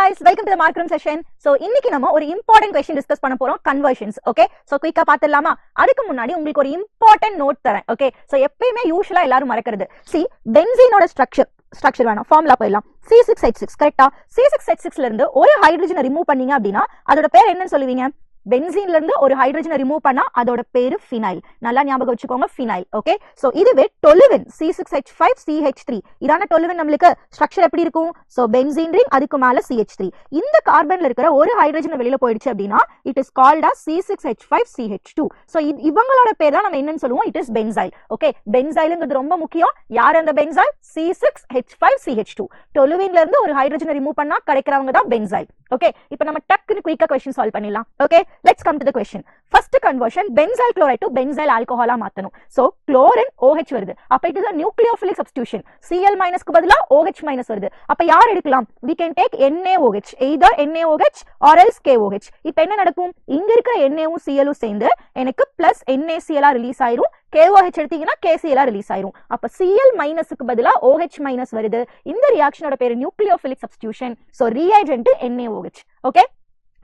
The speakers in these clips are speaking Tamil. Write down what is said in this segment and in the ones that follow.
guys, welcome to the mark room session. So இன்னைக்கு நம்ம ஒரு important question discuss பண்ண போறோம், conversions. Okay, so quick-ஆ பாத்துடலாமா? அதுக்கு முன்னாடி உங்களுக்கு ஒரு important note தரேன். Okay, so எப்பயுமே யூசுவலா எல்லாரும் மறக்கிறது. See, பென்சீனோட ஸ்ட்ரக்சர் வேணாம், ஃபார்முலா போயிடலாம். C6H6 கரெக்ட்டா? C6H6ல இருந்து ஒரு ஹைட்ரஜனை ரிமூவ் பண்ணீங்க அப்படின்னா அதோட பேர் என்னன்னு சொல்லுவீங்க? பென்சீன்ல இருந்து ஒரு ஹைட்ரஜனை ரிமூவ் பண்ணா அதோட பேரு ஃபினைல். நல்லா ஞாபகம் வச்சுக்கோங்க, ஃபினைல். ஓகே, சோ இதுவே டொலுவின் C6H5CH3 இதான டொலுவின் நம்மளுக்கு ஸ்ட்ரக்சர் எப்படி இருக்கும்? சோ பென்சீன் ரிங், அதுக்கு மேல CH3. இந்த கார்பன்ல இருக்கிற ஒரு ஹைட்ரஜன் வெளியில போயிடுச்சு அப்படின்னா it is called as C6H5CH2. So இவங்களோட பேர் தான் நம்ம என்னன்னு சொல்லுவோம், இட் இஸ் பென்சைல். ஓகே, பென்சைல்ங்கிறது ரொம்ப முக்கியம். யார் அந்த பென்சைல்? C6H5CH2. டொலுவின்ல இருந்து ஒரு ஹைட்ரஜனை ரிமூவ் பண்ணா கிடைக்கிறவங்க தான் பென்சைல். ஓகே, இப்போ நம்ம டக்குன்னு குயிக்கா क्वेश्चन சால்வ் பண்ணிடலாம். Okay, let's come to the question. First conversion benzyl chloride to benzyl ஆல்கஹாலா மாத்தணும். சோ குளோரின் OH வருது, அப்ப it is a nucleophilic substitution. Cl- க்கு பதிலா OH- வருது, அப்ப யார் எடுக்கலாம்? we can take NaOH, either NaOH or else KOH. இப்போ என்ன நடக்கும்? இங்க இருக்கிற Naவும் Cl சேர்ந்து எனக்கு பிளஸ் NaCl ரிலீஸ் ஆயிரும். KOH எடுத்தீங்கன்னா KCl ரிலீஸ் ஆயிரும். அப்ப Cl- க்கு பதிலா OH- வருது. இந்த ரியாக்ஷனோட பேரு nucleophilic substitution. So reagent NaOH. Okay,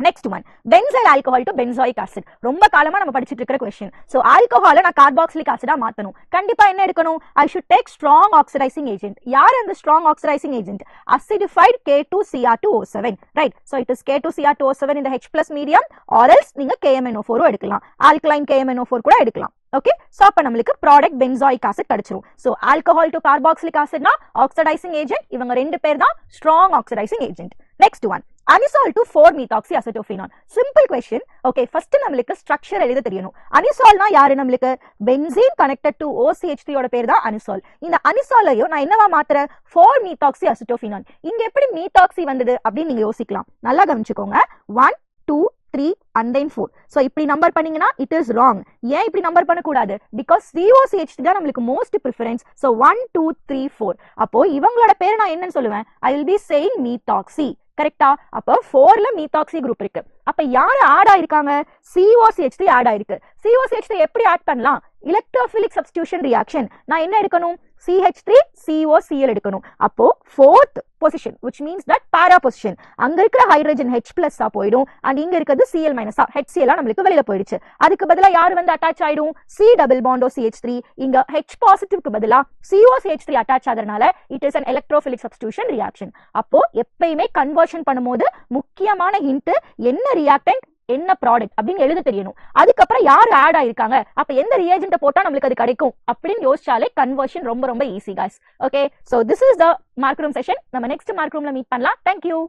next one, benzyl alcohol to benzoic acid. ரொம்ப காலமா நம்ம படிச்சிட்டு இருக்கிற क्वेश्चन. சோ ஆல்கஹாலை நான் கார்பாக்சிலிக் ஆசிடா மாத்தணும். கண்டிப்பா என்ன எடுக்கணும்? I should take strong oxidizing agent. யார் அந்த strong oxidizing agent? acidified K2Cr2O7. Right, so it is K2Cr2O7 in the H+ medium or else நீங்க KMnO4 எடுக்கலாம், alkaline KMnO4 கூட எடுக்கலாம். ஓகே, சோ அப்ப நமக்கு ப்ராடக்ட் பென்சாயிக் ஆசிட் கிடைச்சிரும். சோ ஆல்கஹால் டு கார்பாக்சிலிக் ஆசிட்னா ஆக்சிடைசிங் ஏஜென்ட், இவங்க ரெண்டு பேர் தான் strong oxidising agent. Next one, anisole to 4-methoxy acetophenone. Simple question. Okay, first நமக்கு ஸ்ட்ரக்சர் எழுத தெரியணும். அனிசால்னா யாரு? நமக்கு பென்சீன் கனெக்டட் டு OCH3 ஓட பேர் தான் அனிசால். இந்த அனிசாலையும் நான் என்னவா மாத்துறேன்? 4-methoxy அசிட்டோஃபினான். இங்க எப்படி மீதாக்சி வந்தது அப்படின்னு நீங்க யோசிக்கலாம். நல்லா கவனிச்சுக்கோங்க. 1 2 3 and then 4. so இப்படி நம்பர் பண்ணீங்கன்னா it is wrong. ஏன் இப்படி நம்பர் பண்ண கூடாது? because COCH3 தான் நமக்கு மோஸ்ட் பிரெஃபரன்ஸ். so 1 2 3 4. அப்போ இவங்களோட பேர் நான் என்னன்னு சொல்லுவேன்? I will be saying methoxy. கரெக்ட்டா? அப்ப 4ல மீதாக்சி குரூப் இருக்கு. அப்ப யாரு ஆட் ஆயிருக்காங்க? COCH3 ஆட் ஆயிருக்கு. COCH3 எப்படி ஆட் பண்ணலாம்? Electrophilic substitution reaction. நான் என்ன எடுக்கணும்? CH3 COCl எடுக்கணும். அப்போ 4th position which means that para position. அங்க இருக்கிற ஹைட்ரஜன் H+ போய்டும் and இங்க இருக்குது Cl- HCl நமக்கு வெளியில போயிடுச்சு. அதுக்கு பதிலா யார் வந்து அட்டாச் ஆயிடும்? C double bond OCH3. இங்க H க்கு பதிலா COCH3 அட்டாச் ஆகிறதுனால it is an electrophilic substitution reaction. அப்போ எப்பயுமே கன்வர்ஷன் பண்ணும்போது முக்கியமான ஹிண்ட், என்ன ரியாக்டன்ட் என்ன ப்ராடக்ட் அப்படின்னு எழுத தெரியணும். அதுக்கப்புறம் யார் ஆட் ஆயிருக்காங்க, அப்ப எந்த ரியாஜென்ட் போட்டா நமக்கு அது கிடைக்கும் அப்படின்னு யோசிச்சாலே கன்வர்ஷன் ரொம்ப ரொம்ப easy guys. Okay, so this is the mark room session. நம்ம நெக்ஸ்ட் மார்க் ரூம்ல மீட் பண்ணலாம். Thank you.